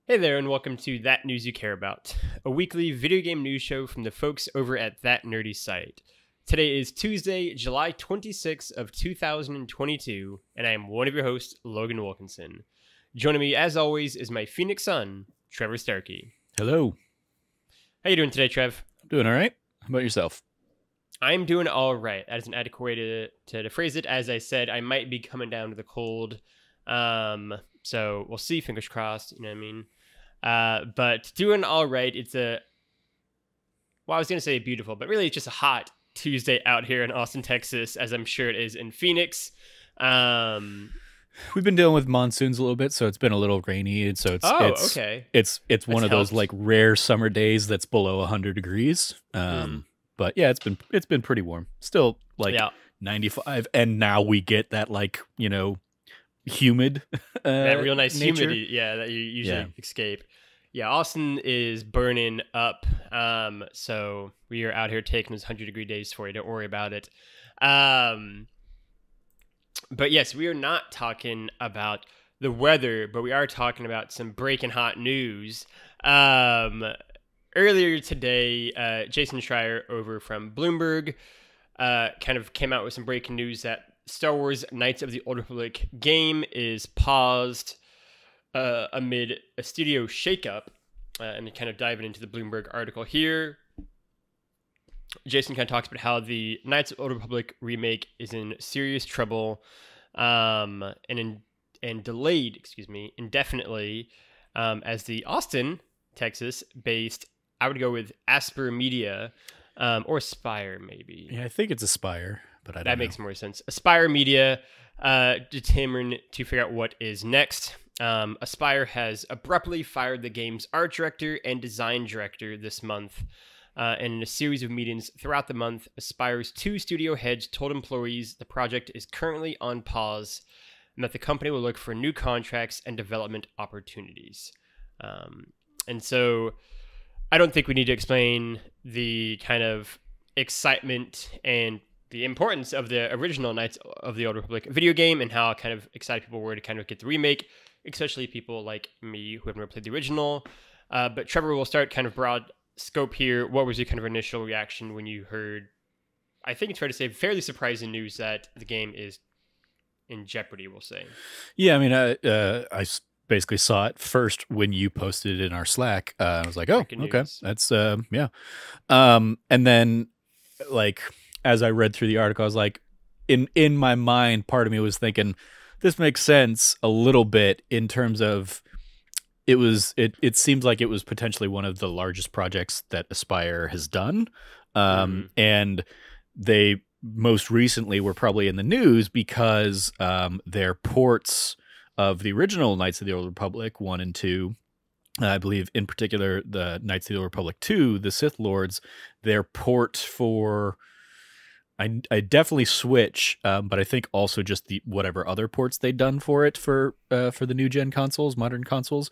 Hey there, and welcome to That News You Care About, a weekly video game news show from the folks over at That Nerdy Site. Today is Tuesday, July 26th of 2022, and I am one of your hosts, Logan Wilkinson. Joining me, as always, is my Phoenix son, Trevor Starkey. Hello. How you doing today, Trev? Doing all right. How about yourself? I'm doing all right. That is an adequate way to phrase it. As I said, I might be coming down to the cold. So we'll see, fingers crossed, you know what I mean? But doing all right. It's I was going to say beautiful, but really it's just a hot Tuesday out here in Austin, Texas, as I'm sure it is in Phoenix. We've been dealing with monsoons a little bit, so it's been a little rainy, and so okay. It's one of those like rare summer days that's below 100 degrees. But yeah, it's been pretty warm. Still like 95, and now we get that humid that real nice nature. humidity, that you usually escape. Yeah, Austin is burning up. So we are out here taking those 100-degree days for you. Don't worry about it. But yes, we are not talking about the weather, but we are talking about some breaking hot news. Earlier today, Jason Schreier over from Bloomberg kind of came out with some breaking news that Star Wars Knights of the Old Republic game is paused amid a studio shakeup, and kind of diving into the Bloomberg article here. Jason kind of talks about how the Knights of the Old Republic remake is in serious trouble, and delayed, indefinitely, as the Austin, Texas-based, I would go with Asper Media, or Spire maybe. Yeah, I think it's Aspire, but that makes more sense. Aspire Media determined to figure out what is next. Aspire has abruptly fired the game's art director and design director this month. And in a series of meetings throughout the month, Aspire's two studio heads told employees the project is currently on pause and that the company will look for new contracts and development opportunities. And so I don't think we need to explain the kind of excitement and the importance of the original Knights of the Old Republic video game and how kind of excited people were to kind of get the remake, especially people like me who have never played the original. But Trevor, will start kind of broad scope here. What was your kind of initial reaction when you heard, I think it's fair to say, fairly surprising news that the game is in jeopardy, we'll say? Yeah, I mean, I basically saw it first when you posted it in our Slack. I was like, oh, okay, that's, yeah. And then, like, as I read through the article, I was like, in my mind, part of me was thinking, this makes sense a little bit in terms of it seems like it was potentially one of the largest projects that Aspire has done. And they most recently were probably in the news because their ports of the original Knights of the Old Republic 1 and 2, I believe in particular the Knights of the Old Republic 2, the Sith Lords, their port for I definitely Switch, but I think also just the whatever other ports they'd done for it for the new gen consoles, modern consoles,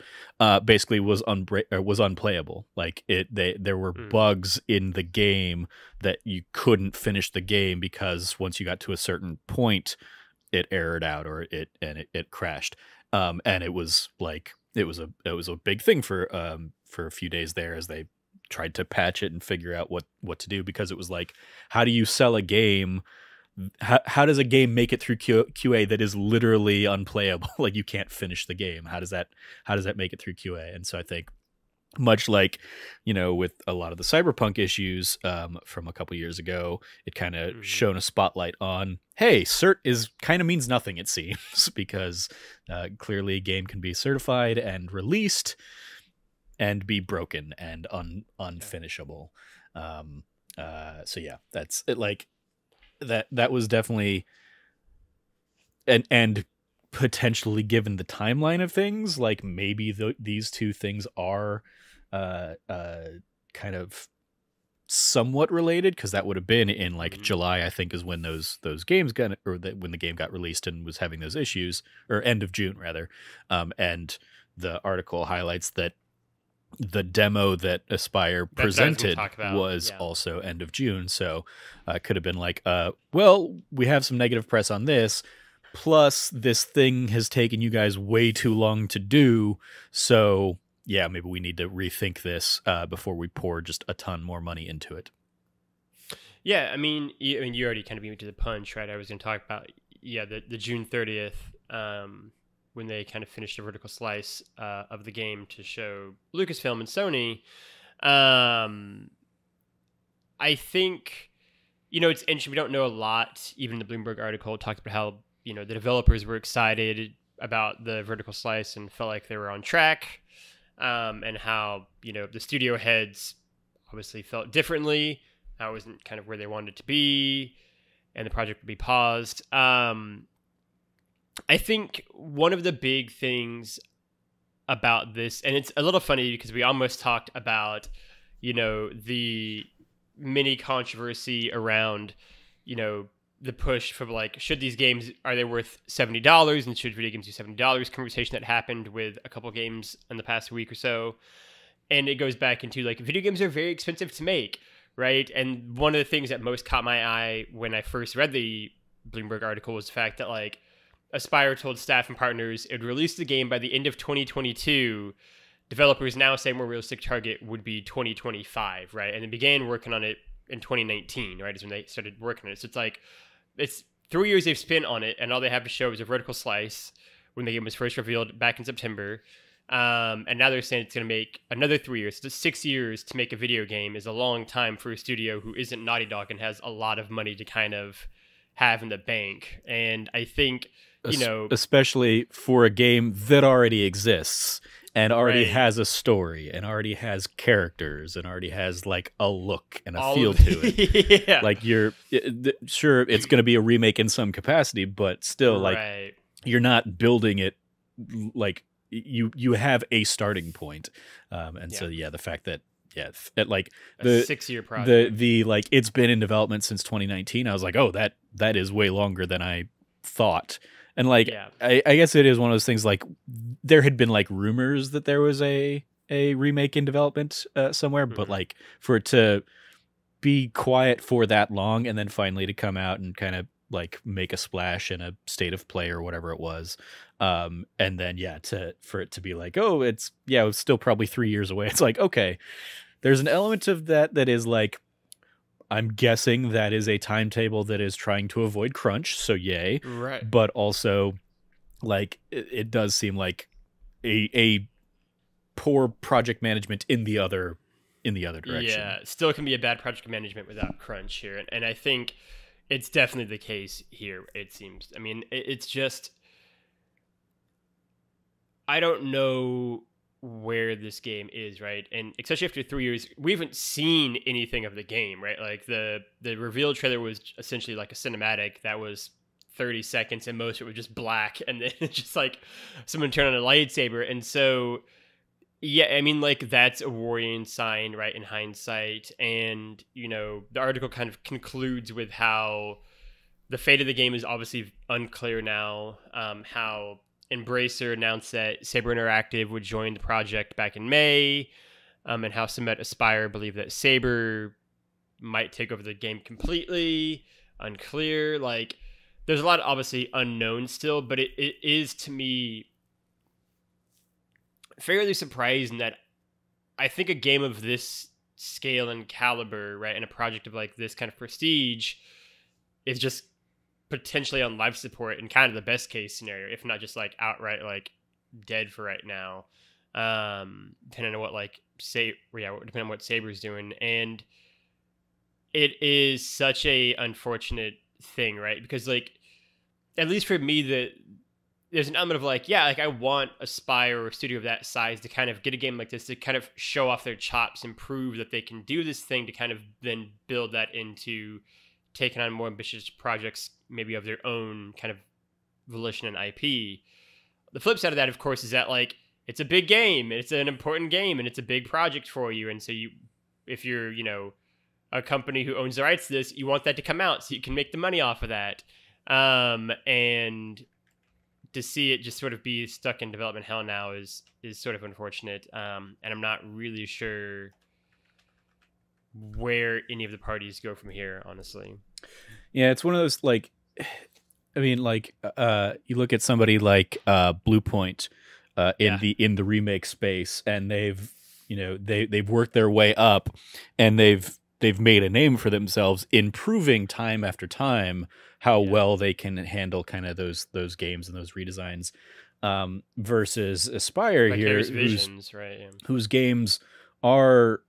basically was unplayable. Like there were bugs in the game that you couldn't finish the game because once you got to a certain point, it errored out or it crashed. And it was like it was a big thing for a few days there as they tried to patch it and figure out what to do, because it was like, how do you sell a game? How does a game make it through QA that is literally unplayable? Like you can't finish the game. How does that make it through QA? And so I think much like, with a lot of the Cyberpunk issues from a couple years ago, it kind of shone a spotlight on, hey, cert is kind of means nothing, it seems, because clearly a game can be certified and released and be broken and unfinishable. So yeah, that's it. Like that was definitely, and potentially given the timeline of things, like maybe these two things are kind of somewhat related, because that would have been in like July, I think, is when those games got, or when the game got released and was having those issues, or end of June rather. And the article highlights that the demo that Aspire presented was also end of June. So it could have been like, well, we have some negative press on this, plus this thing has taken you guys way too long to do. So yeah, maybe we need to rethink this before we pour just a ton more money into it. Yeah, I mean, you already kind of beat me to the punch, right? I was going to talk about, the June 30th, when they kind of finished the vertical slice of the game to show Lucasfilm and Sony. I think, it's interesting. We don't know a lot. Even the Bloomberg article talked about how, the developers were excited about the vertical slice and felt like they were on track, and how, the studio heads obviously felt differently. That wasn't kind of where they wanted it to be, and the project would be paused. I think one of the big things about this, and it's a little funny because we almost talked about, the mini controversy around, the push for like, should these games, are they worth $70, and should video games do $70? Conversation that happened with a couple games in the past week or so. And it goes back into like, video games are very expensive to make. Right. And one of the things that most caught my eye when I first read the Bloomberg article was the fact that like Aspyr told staff and partners it would release the game by the end of 2022. Developers now say more realistic target would be 2025. Right. And they began working on it in 2019. Right. Is when they started working on it. So it's like it's 3 years they've spent on it, and all they have to show is a vertical slice when the game was first revealed back in September. And now they're saying it's going to make another 3 years. So 6 years to make a video game is a long time for a studio who isn't Naughty Dog and has a lot of money to kind of have in the bank. And I think, especially for a game that already exists and already has a story and already has characters and already has like a look and a feel to it. Yeah. Like sure, it's going to be a remake in some capacity, but still like you're not building it like, you have a starting point, and so the fact that at like the 6-year project, the like it's been in development since 2019. I was like, oh, that is way longer than I thought. And like I guess it is one of those things. Like there had been like rumors that there was a remake in development somewhere, but like for it to be quiet for that long and then finally to come out and kind of like make a splash in a state of play or whatever it was. And then, for it to be like, oh, it's still probably 3 years away. It's like, okay, there's an element of that is like, I'm guessing that is a timetable that is trying to avoid crunch. So yay. Right. But also like, it does seem like a poor project management in the other direction. Yeah. Still can be a bad project management without crunch here. And I think it's definitely the case here, it seems. I mean, it's just, I don't know where this game is, right? And especially after 3 years, we haven't seen anything of the game, right? Like the reveal trailer was essentially like a cinematic that was 30 seconds, and most of it was just black, and then it's just like someone turned on a lightsaber. And so, I mean, like that's a worrying sign, right, in hindsight. And, the article kind of concludes with how the fate of the game is obviously unclear now, how Embracer announced that Saber Interactive would join the project back in May, and how some at Aspyr believe that Saber might take over the game completely. Unclear. Like, there's a lot of obviously unknown still, but it is to me fairly surprising that I think a game of this scale and caliber, right, and a project of like this kind of prestige is just potentially on life support in kind of the best case scenario, if not just like outright like dead for right now, depending on what depending on what Saber's doing. And it is such a unfortunate thing, right? Because like, at least for me, there's an element of like, like I want Aspyr or a studio of that size to kind of get a game like this to kind of show off their chops and prove that they can do this thing, to kind of then build that into taking on more ambitious projects, maybe of their own kind of volition and IP. The flip side of that, of course, is that like it's a big game, it's an important game, and it's a big project for you. And so if you're, a company who owns the rights to this, you want that to come out so you can make the money off of that. And to see it just sort of be stuck in development hell now is sort of unfortunate. And I'm not really sure where any of the parties go from here, honestly. Yeah, it's one of those, like, I mean, like, you look at somebody like Blue Point, in the remake space, and they've worked their way up, and they've made a name for themselves, improving time after time how well they can handle kind of those games and those redesigns, versus Aspyr here, whose games are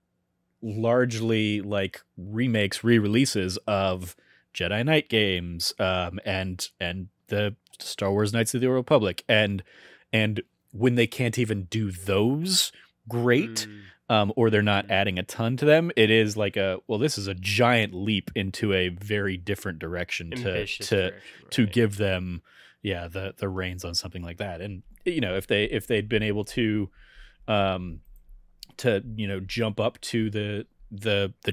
largely like remakes, re-releases of Jedi Knight games, and the Star Wars Knights of the Old Republic, and when they can't even do those great, or they're not adding a ton to them, it is like this is a giant leap into a very different direction to give them the reins on something like that. And if they'd been able to jump up to the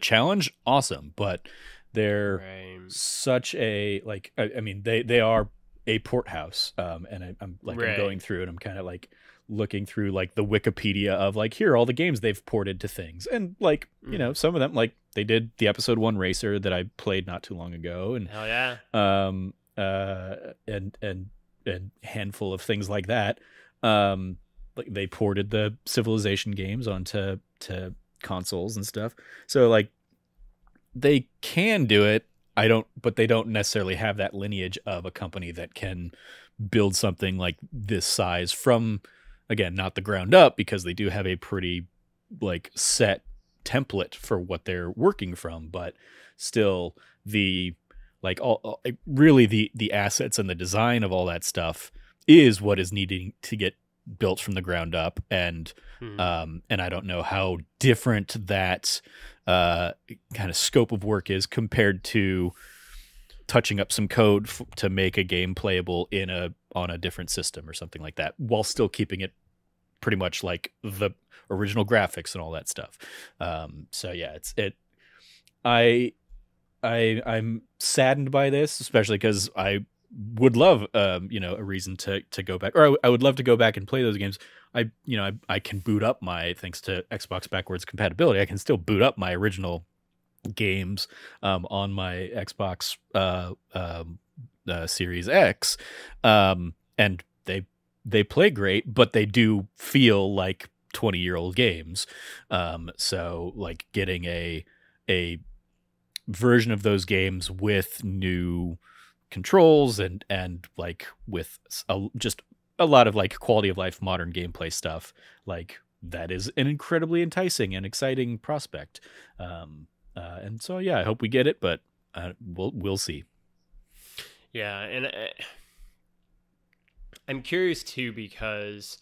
challenge, awesome. But they're such a they are a port house, and I'm going through and I'm kind of like looking through like the Wikipedia of like, here are all the games they've ported to things, and like some of them, like they did the episode 1 Racer that I played not too long ago, and hell yeah, and handful of things like that. Like they ported the Civilization games onto consoles and stuff, so like they can do it. But they don't necessarily have that lineage of a company that can build something like this size from, again, not the ground up, because they do have a pretty like set template for what they're working from, but still the really the assets and the design of all that stuff is what is needing to get built from the ground up. And I don't know how different that kind of scope of work is compared to touching up some code to make a game playable on a different system or something like that, while still keeping it pretty much like the original graphics and all that stuff. So yeah, I'm saddened by this, especially because I would love a reason to go back, or I would love to go back and play those games. I can boot up thanks to Xbox backwards compatibility, I can still boot up my original games on my Xbox Series X, and they play great, but they do feel like 20-year-old games. So like getting a version of those games with new controls and like with just a lot of like quality of life modern gameplay stuff, like that is an incredibly enticing and exciting prospect. And so yeah, I hope we get it, but we'll see. Yeah, and I'm curious too, because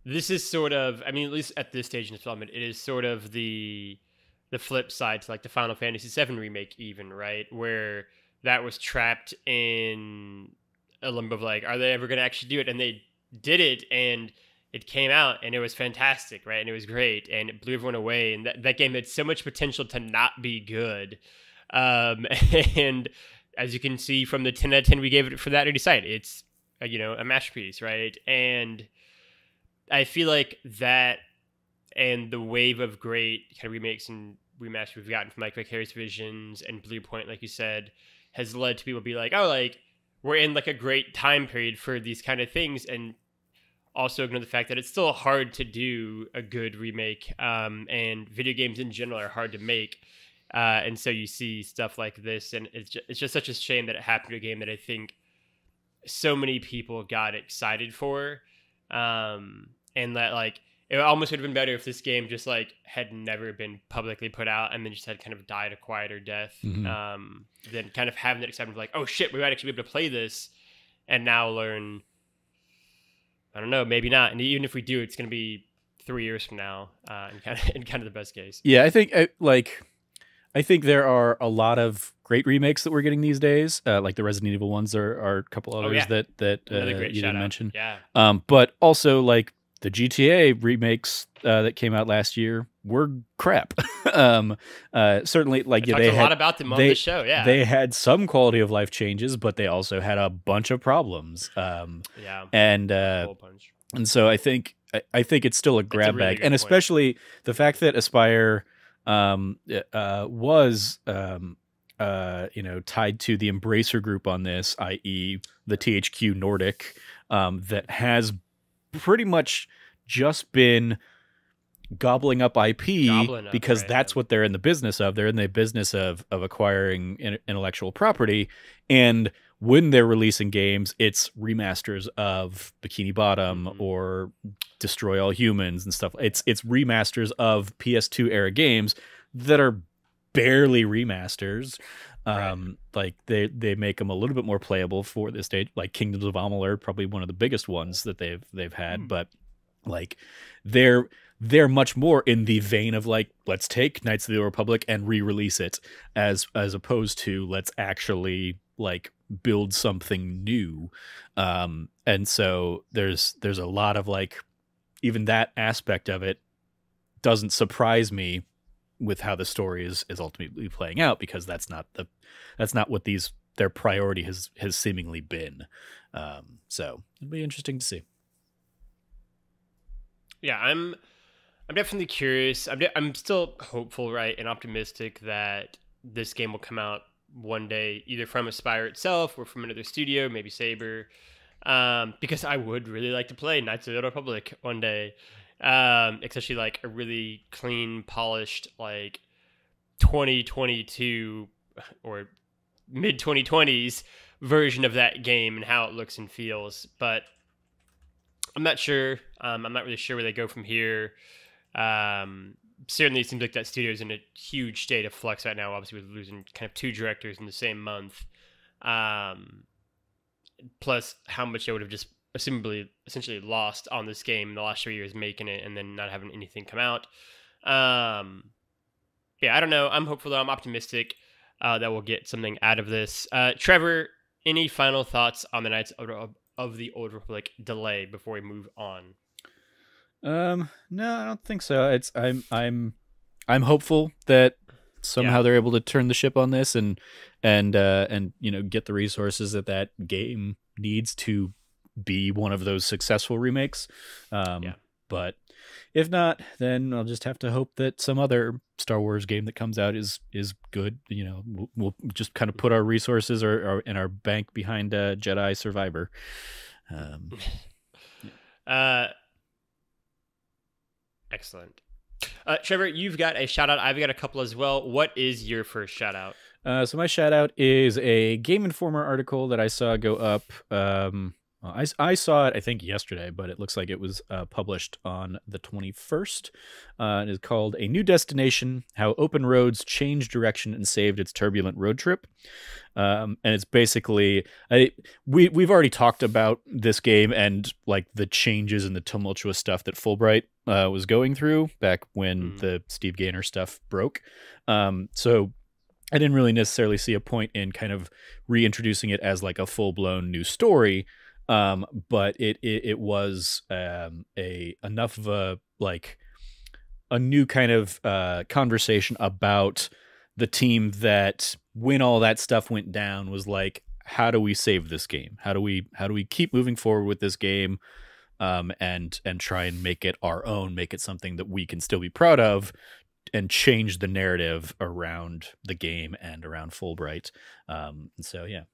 this is sort of, I mean, at least at this stage in development, it is sort of the flip side to like the Final Fantasy VII remake, even, right, where that was trapped in a limbo of like, are they ever going to actually do it? And they did it, and it came out, and it was fantastic, right? And it was great, and it blew everyone away. And that game had so much potential to not be good. And as you can see from the 10 out of 10 we gave it for that early site, it's a masterpiece, right? And I feel like that and the wave of great kind of remakes and remasters we've gotten from like Vicarious Visions and Blue Point, like you said, has led to people be like, oh, like we're in like a great time period for these kind of things, and also ignore the fact that it's still hard to do a good remake, and video games in general are hard to make, and so you see stuff like this, and it's just such a shame that it happened to a game that I think so many people got excited for, and that like it almost would have been better if this game just like had never been publicly put out and then just had kind of died a quieter death, than kind of having that excitement of like, oh shit, we might actually be able to play this, and now learn, I don't know, maybe not. And even if we do, it's going to be 3 years from now, in kind of the best case. Yeah, I think there are a lot of great remakes that we're getting these days. Like the Resident Evil ones are a couple others that you didn't mention. Yeah. But also like the GTA remakes that came out last year were crap. Certainly, like they had a lot about them on the show. Yeah, they had some quality of life changes, but they also had a bunch of problems. And so I think it's still a grab really bag, and especially the fact that Aspyr was tied to the Embracer Group on this, i.e. the THQ Nordic, that has pretty much just been gobbling up IP because that's what they're in the business of. They're in the business of acquiring intellectual property, and when they're releasing games, it's remasters of Bikini Bottom or Destroy All Humans and stuff. It's remasters of PS2 era games that are barely remasters. Like they make them a little bit more playable for this stage. Like Kingdoms of Amalur, probably one of the biggest ones that they've had, but like they're much more in the vein of like, let's take Knights of the Old Republic and re-release it as opposed to let's actually like build something new. And so there's a lot of like, even that aspect of it doesn't surprise me with how the story is ultimately playing out, because that's not what their priority has seemingly been. So it'll be interesting to see. Yeah, I'm definitely curious. I'm still hopeful, right, and optimistic that this game will come out one day, either from Aspire itself or from another studio, maybe Saber, because I would really like to play Knights of the Old Republic one day, especially like a really clean, polished, like 2022 or mid 2020s version of that game and how it looks and feels. But I'm not sure. I'm not really sure where they go from here. Certainly it seems like that studio is in a huge state of flux right now, obviously with losing kind of 2 directors in the same month. Plus how much they would have just essentially lost on this game in the last 3 years making it and then not having anything come out. Yeah, I don't know. I'm hopeful though. I'm optimistic that we'll get something out of this. Trevor, any final thoughts on the Knights of the Old Republic delay before we move on? No, I don't think so. I'm hopeful that somehow they're able to turn the ship on this and get the resources that game needs to be one of those successful remakes. But if not, then I'll just have to hope that some other Star Wars game that comes out is good. We'll just kind of put our resources or in our bank behind Jedi Survivor. Excellent. Trevor, you've got a shout out. I've got a couple as well. What is your first shout out? So my shout out is a Game Informer article that I saw go up. I saw it, I think, yesterday, but it looks like it was published on the 21st. It is called A New Destination, How Open Roads Changed Direction and Saved Its Turbulent Road Trip. And it's basically, we've already talked about this game and like the changes and the tumultuous stuff that Fulbright was going through back when the Steve Gaynor stuff broke. So I didn't really necessarily see a point in kind of reintroducing it as like a full-blown new story. But it was enough of a new kind of conversation about the team that when all that stuff went down was like, how do we save this game? How do we keep moving forward with this game, and try and make it our own, make it something that we can still be proud of, and change the narrative around the game and around Fulbright. And so yeah.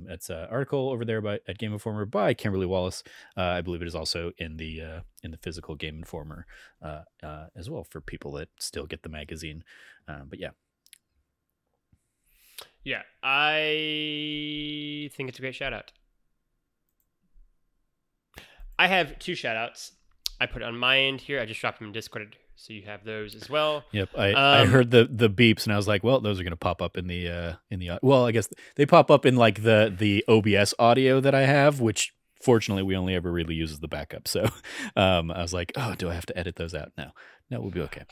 It's an article over there at Game Informer by Kimberly Wallace. I believe it is also in the physical Game Informer as well for people that still get the magazine. But yeah, I think it's a great shout out. I have 2 shout outs. I put it on my end here. I just dropped them in Discord, so you have those as well. Yep, I heard the beeps and I was like, well, those are going to pop up in the well, I guess they pop up in like the OBS audio that I have, which fortunately we only ever really use as the backup. So I was like, oh, do I have to edit those out? No, we'll be okay.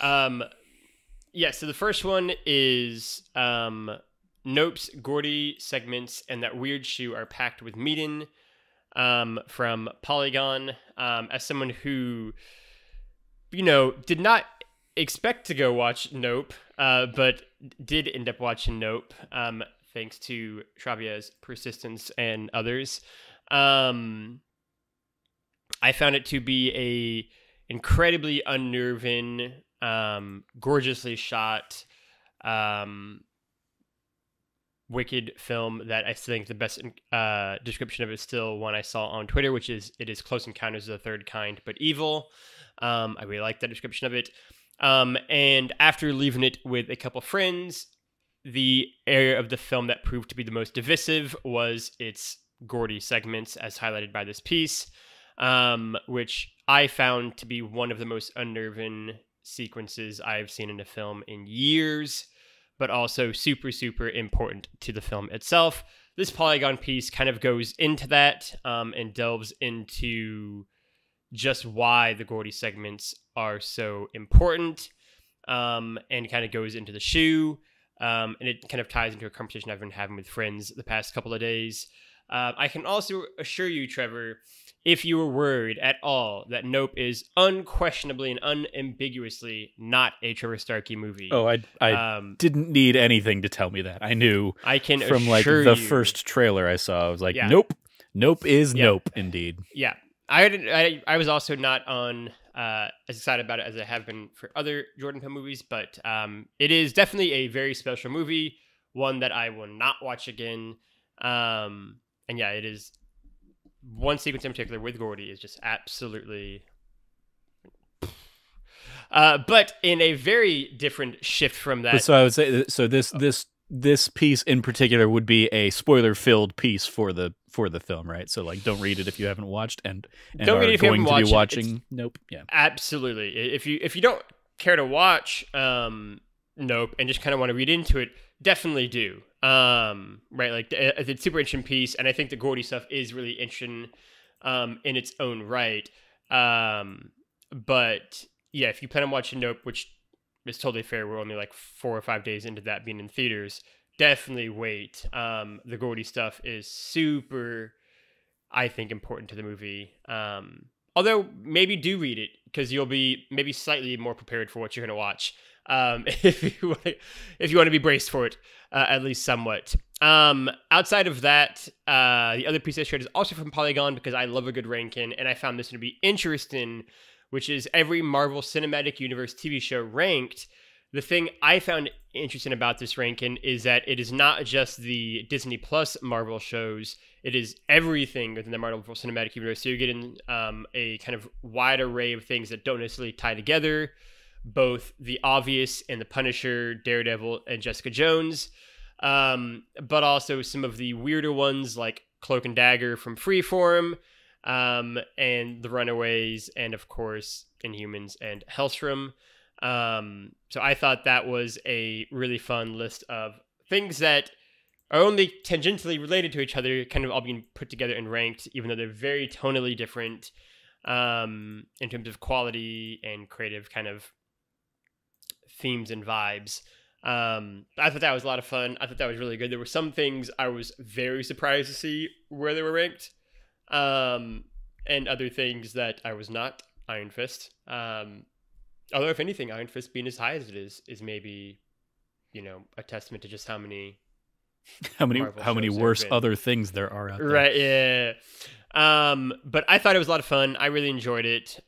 Yeah. So the first one is Nope's Gordy segments and that weird shoe are packed with meatin. From Polygon. As someone who, did not expect to go watch Nope, but did end up watching Nope, thanks to Shravya's persistence and others. I found it to be a incredibly unnerving, gorgeously shot, wicked film that I think the best description of it is still one I saw on Twitter, which is it is Close Encounters of the Third Kind, but evil. I really like that description of it. And after leaving it with a couple friends, the area of the film that proved to be the most divisive was its Gordy segments, as highlighted by this piece, which I found to be one of the most unnerving sequences I've seen in a film in years, but also super, super important to the film itself. This Polygon piece kind of goes into that and delves into just why the Gordy segments are so important, and kind of goes into the shoe, and it kind of ties into a conversation I've been having with friends the past couple of days. I can also assure you, Trevor, if you were worried at all that Nope is unquestionably and unambiguously not a Trevor Starkey movie. Oh, I didn't need anything to tell me that. I knew I can from like the first trailer I saw. I was like, Nope. Nope is Nope, indeed. Yeah. I was also not on as excited about it as I have been for other Jordan Peele movies, but it is definitely a very special movie, one that I will not watch again. And yeah, it is one sequence in particular with Gordy is just absolutely. But in a very different shift from that. So I would say, this piece in particular would be a spoiler-filled piece for the film, right? So like, don't read it if you haven't watched, and don't read it if you haven't watched. Be watching. Nope. Yeah. Absolutely. If you don't care to watch Nope and just kind of want to read into it, definitely do. Right, like it's a super interesting piece, and I think the Gordy stuff is really interesting in its own right. But yeah, if you plan on watching Nope, which is totally fair, we're only like 4 or 5 days into that being in theaters, definitely wait. The Gordy stuff is super, I think, important to the movie. Although maybe do read it, because you'll be maybe slightly more prepared for what you're going to watch. If you want to be braced for it, at least somewhat. Outside of that, the other piece I shared is also from Polygon, because I love a good ranking, and I found this to be interesting, which is every Marvel Cinematic Universe TV show ranked. The thing I found interesting about this ranking is that it is not just the Disney Plus Marvel shows, it is everything within the Marvel Cinematic Universe. So you're getting a kind of wide array of things that don't necessarily tie together, both the obvious and the Punisher, Daredevil, and Jessica Jones, but also some of the weirder ones like Cloak and Dagger from Freeform, and The Runaways, and of course Inhumans and Hellstrom. So I thought that was a really fun list of things that are only tangentially related to each other, kind of all being put together and ranked, even though they're very tonally different in terms of quality and creative kind of themes and vibes. I thought that was a lot of fun. I thought that was really good. There were some things I was very surprised to see where they were ranked, and other things that I was not. Iron Fist. Although, if anything, Iron Fist being as high as it is maybe, a testament to just how many worse other things there are out there. Right, yeah. But I thought it was a lot of fun. I really enjoyed it.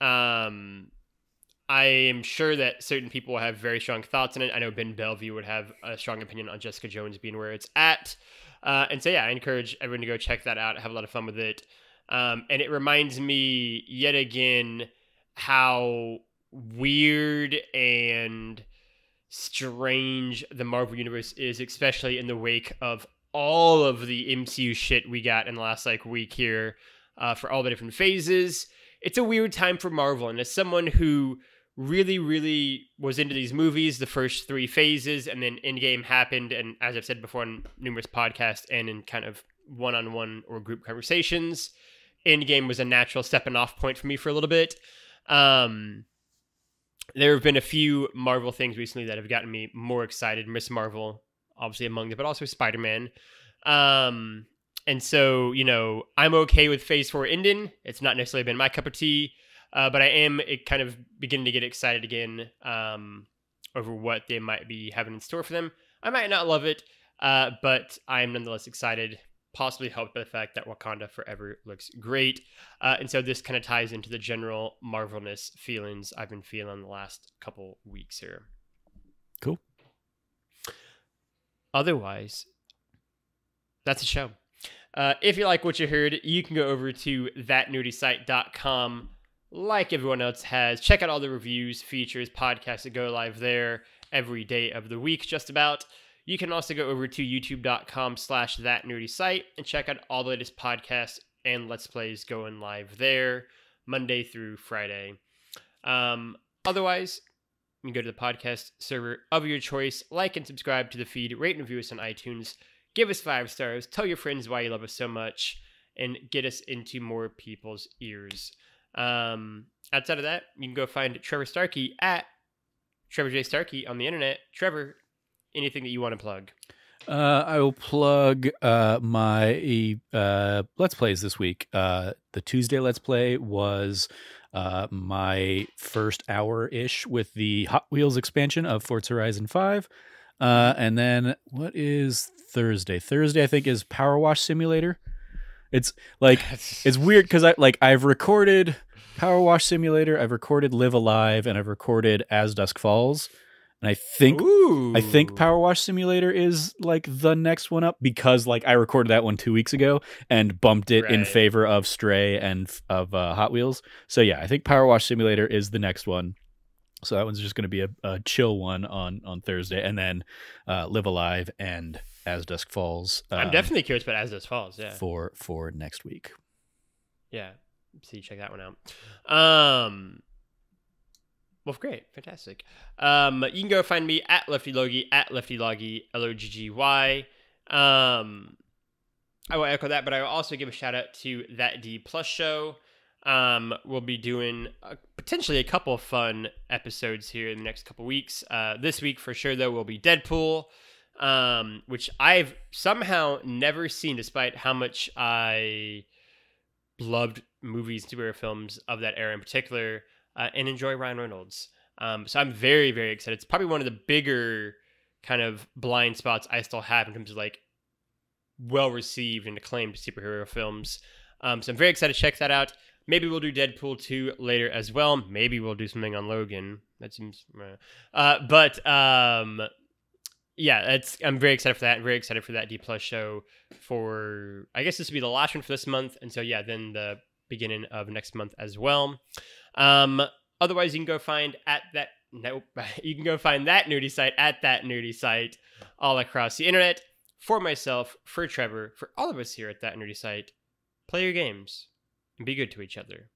I am sure that certain people will have very strong thoughts on it. I know Ben Bellevue would have a strong opinion on Jessica Jones being where it's at. And so, yeah, I encourage everyone to go check that out, have a lot of fun with it. And it reminds me yet again how weird and strange the Marvel Universe is, especially in the wake of all of the MCU shit we got in the last week here, for all the different phases. It's a weird time for Marvel, and as someone who really, really was into these movies, the first 3 phases, and then Endgame happened, and as I've said before on numerous podcasts and in kind of one-on-one or group conversations, Endgame was a natural stepping off point for me for a little bit. There have been a few Marvel things recently that have gotten me more excited. Miss Marvel, obviously among them, but also Spider-Man. And so, I'm okay with Phase 4 ending. It's not necessarily been my cup of tea, but I am kind of beginning to get excited again over what they might be having in store for them. I might not love it, but I'm nonetheless excited, possibly helped by the fact that Wakanda Forever looks great. And so this kind of ties into the general Marvelness feelings I've been feeling the last couple weeks here. Cool. Otherwise, that's a show. If you like what you heard, you can go over to thatnerdysite.com like everyone else has. Check out all the reviews, features, podcasts that go live there every day of the week, just about. You can also go over to youtube.com/thatnerdysite and check out all the latest podcasts and Let's Plays going live there Monday through Friday. Otherwise, you can go to the podcast server of your choice, like and subscribe to the feed, rate and review us on iTunes, give us 5 stars, tell your friends why you love us so much, and get us into more people's ears. Outside of that, you can go find Trevor Starkey at Trevor J. Starkey on the internet. Trevor, anything that you want to plug? I will plug my Let's Plays this week. The Tuesday Let's Play was my first hour-ish with the Hot Wheels expansion of Forza Horizon 5. And then what is Thursday? Thursday, I think, is Power Wash Simulator. It's like it's weird because I've recorded Power Wash Simulator, I've recorded Live Alive, and I've recorded As Dusk Falls. And I think Power Wash Simulator is like the next one up because like I recorded that one 2 weeks ago and bumped it in favor of Stray and of Hot Wheels. So yeah, I think Power Wash Simulator is the next one. So that one's just going to be a chill one on Thursday, and then Live Alive and As Dusk Falls. I'm definitely curious about As Dusk Falls. Yeah, for next week. Yeah, see, check that one out. Well, great, fantastic. You can go find me at LeftyLoggy at LeftyLoggy LOGGY. I will echo that, but I will also give a shout out to That D Plus Show. We'll be doing potentially a couple of fun episodes here in the next couple weeks. This week for sure, though, will be Deadpool, which I've somehow never seen, despite how much I loved movies, superhero films of that era in particular, and enjoy Ryan Reynolds. So I'm very, very excited. It's probably one of the bigger kind of blind spots I still have in terms of like well-received and acclaimed superhero films. So I'm very excited to check that out. Maybe we'll do Deadpool 2 later as well. Maybe we'll do something on Logan. That seems... yeah, I'm very excited for that. I'm very excited for that D Plus show for... I guess this will be the last one for this month. And so, yeah, then the beginning of next month as well. Otherwise, you can go find you can go find That Nerdy Site at That Nerdy Site all across the internet. For myself, for Trevor, for all of us here at That Nerdy Site, play your games and be good to each other.